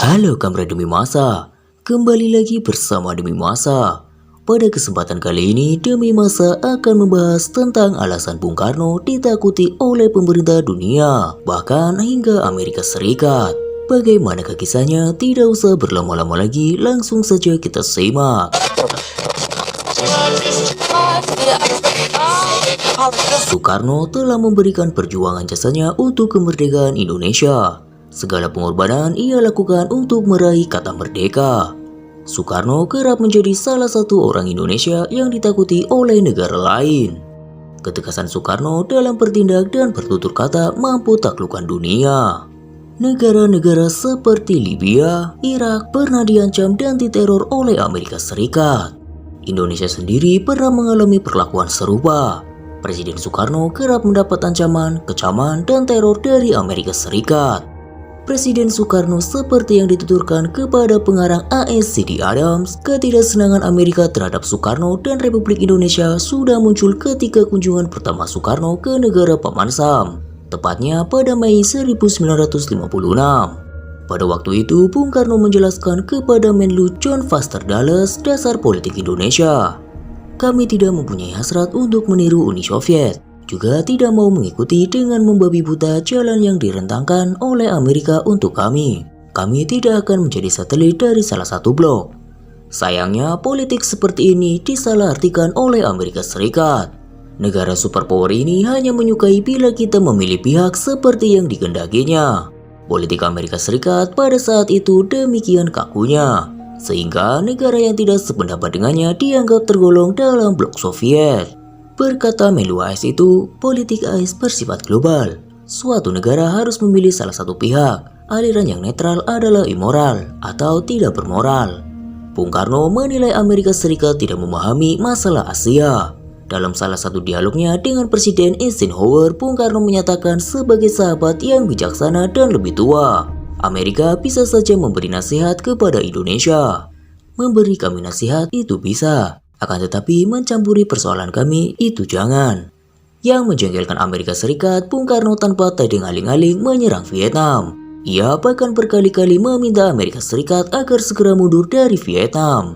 Halo kamu Demi Masa, kembali lagi bersama Demi Masa. Pada kesempatan kali ini Demi Masa akan membahas tentang alasan Bung Karno ditakuti oleh pemerintah dunia, bahkan hingga Amerika Serikat. Bagaimanakah kisahnya? Tidak usah berlama-lama lagi, langsung saja kita simak. Soekarno telah memberikan perjuangan jasanya untuk kemerdekaan Indonesia. Segala pengorbanan ia lakukan untuk meraih kata merdeka. Soekarno kerap menjadi salah satu orang Indonesia yang ditakuti oleh negara lain. Ketegasan Soekarno dalam bertindak dan bertutur kata mampu taklukkan dunia. Negara-negara seperti Libya, Irak pernah diancam dan diteror oleh Amerika Serikat. Indonesia sendiri pernah mengalami perlakuan serupa. Presiden Soekarno kerap mendapat ancaman, kecaman, dan teror dari Amerika Serikat. Presiden Soekarno seperti yang dituturkan kepada pengarang A.S. C.D. Adams, ketidaksenangan Amerika terhadap Soekarno dan Republik Indonesia sudah muncul ketika kunjungan pertama Soekarno ke negara Paman Sam, tepatnya pada Mei 1956. Pada waktu itu, Bung Karno menjelaskan kepada Menlu John Foster Dulles dasar politik Indonesia. Kami tidak mempunyai hasrat untuk meniru Uni Soviet, juga tidak mau mengikuti dengan membabi buta jalan yang direntangkan oleh Amerika untuk kami. Kami tidak akan menjadi satelit dari salah satu blok. Sayangnya, politik seperti ini disalahartikan oleh Amerika Serikat. Negara superpower ini hanya menyukai bila kita memilih pihak seperti yang dikehendakinya. Politik Amerika Serikat pada saat itu demikian kakunya, sehingga negara yang tidak sependapat dengannya dianggap tergolong dalam blok Soviet. Berkata Menlu AS itu, politik AS bersifat global. Suatu negara harus memilih salah satu pihak. Aliran yang netral adalah immoral atau tidak bermoral. Bung Karno menilai Amerika Serikat tidak memahami masalah Asia. Dalam salah satu dialognya dengan Presiden Eisenhower, Bung Karno menyatakan sebagai sahabat yang bijaksana dan lebih tua, Amerika bisa saja memberi nasihat kepada Indonesia. Memberi kami nasihat itu bisa, akan tetapi mencampuri persoalan kami itu jangan. Yang menjengkelkan Amerika Serikat, Bung Karno tanpa tading aling-aling menyerang Vietnam. Ia bahkan berkali-kali meminta Amerika Serikat agar segera mundur dari Vietnam,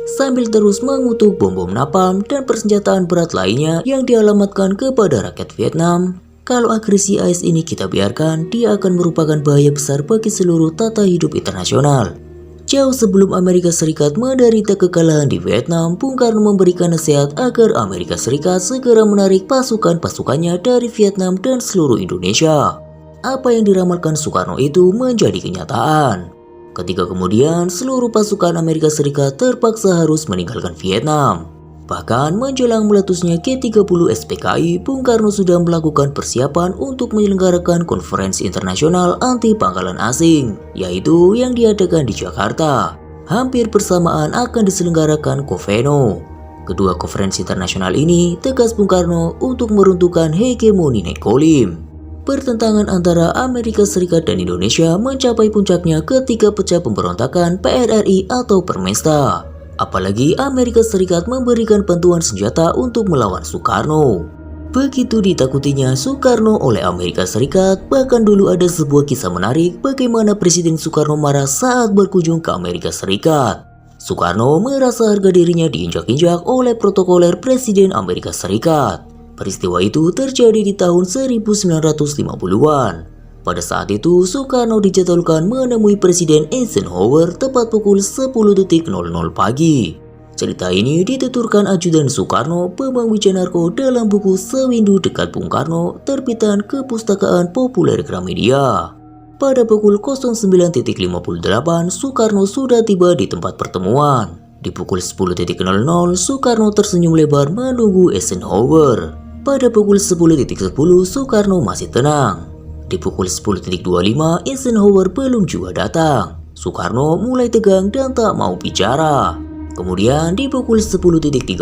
sambil terus mengutuk bom-bom napalm dan persenjataan berat lainnya yang dialamatkan kepada rakyat Vietnam. Kalau agresi AS ini kita biarkan, dia akan merupakan bahaya besar bagi seluruh tata hidup internasional. Jauh sebelum Amerika Serikat menderita kekalahan di Vietnam, Bung Karno memberikan nasihat agar Amerika Serikat segera menarik pasukan-pasukannya dari Vietnam dan seluruh Indonesia. Apa yang diramalkan Soekarno itu menjadi kenyataan. Ketika kemudian seluruh pasukan Amerika Serikat terpaksa harus meninggalkan Vietnam. Bahkan menjelang meletusnya G30 SPKI, Bung Karno sudah melakukan persiapan untuk menyelenggarakan konferensi internasional anti pangkalan asing, yaitu yang diadakan di Jakarta. Hampir bersamaan akan diselenggarakan COVENO. Kedua konferensi internasional ini tegas Bung Karno untuk meruntuhkan hegemoni Nekolim. Pertentangan antara Amerika Serikat dan Indonesia mencapai puncaknya ketika pecah pemberontakan PRRI atau Permesta. Apalagi Amerika Serikat memberikan bantuan senjata untuk melawan Soekarno. Begitu ditakutinya Soekarno oleh Amerika Serikat, bahkan dulu ada sebuah kisah menarik bagaimana Presiden Soekarno marah saat berkunjung ke Amerika Serikat. Soekarno merasa harga dirinya diinjak-injak oleh protokoler Presiden Amerika Serikat. Peristiwa itu terjadi di tahun 1950-an. Pada saat itu, Soekarno dijadwalkan menemui Presiden Eisenhower tepat pukul 10.00 pagi. Cerita ini dituturkan ajudan Soekarno, Bambang Wijanarko dalam buku Sewindu Dekat Bung Karno, terbitan Kepustakaan Populer Gramedia. Pada pukul 09.58, Soekarno sudah tiba di tempat pertemuan. Di pukul 10.00, Soekarno tersenyum lebar menunggu Eisenhower. Pada pukul 10.10, Soekarno masih tenang. Di pukul 10.25, Eisenhower belum juga datang. Soekarno mulai tegang dan tak mau bicara. Kemudian di pukul 10.30,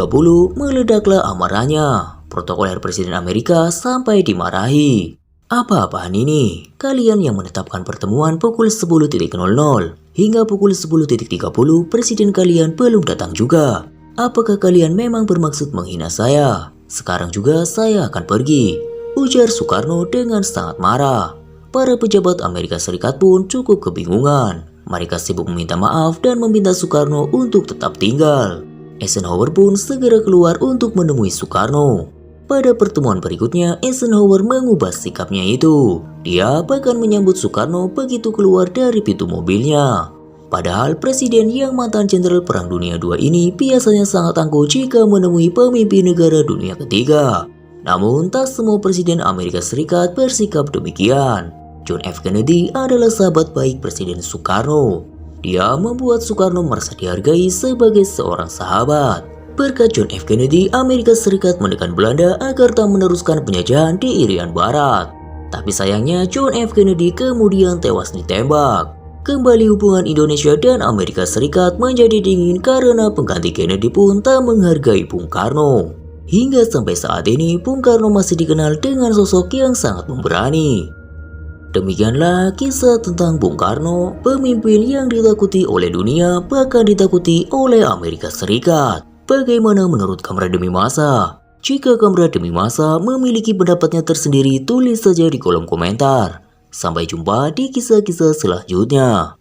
meledaklah amarahnya. Protokoler Presiden Amerika sampai dimarahi. Apa-apaan ini? Kalian yang menetapkan pertemuan pukul 10.00. Hingga pukul 10.30 presiden kalian belum datang juga. Apakah kalian memang bermaksud menghina saya? Sekarang juga saya akan pergi, ujar Soekarno dengan sangat marah. para pejabat Amerika Serikat pun cukup kebingungan. Mereka sibuk meminta maaf dan meminta Soekarno untuk tetap tinggal. Eisenhower pun segera keluar untuk menemui Soekarno. Pada pertemuan berikutnya, Eisenhower mengubah sikapnya itu. Dia bahkan menyambut Soekarno begitu keluar dari pintu mobilnya. Padahal presiden yang mantan jenderal Perang Dunia II ini biasanya sangat angkuh jika menemui pemimpin negara dunia ketiga. Namun tak semua presiden Amerika Serikat bersikap demikian. John F. Kennedy adalah sahabat baik Presiden Soekarno. Dia membuat Soekarno merasa dihargai sebagai seorang sahabat. Berkat John F. Kennedy, Amerika Serikat menekan Belanda agar tak meneruskan penjajahan di Irian Barat. Tapi sayangnya John F. Kennedy kemudian tewas ditembak. Kembali hubungan Indonesia dan Amerika Serikat menjadi dingin karena pengganti Kennedy pun tak menghargai Bung Karno. Hingga sampai saat ini, Bung Karno masih dikenal dengan sosok yang sangat pemberani. Demikianlah kisah tentang Bung Karno, pemimpin yang ditakuti oleh dunia, bahkan ditakuti oleh Amerika Serikat. Bagaimana menurut Kamera Demi Masa? Jika Kamera Demi Masa memiliki pendapatnya tersendiri, tulis saja di kolom komentar. Sampai jumpa di kisah-kisah selanjutnya.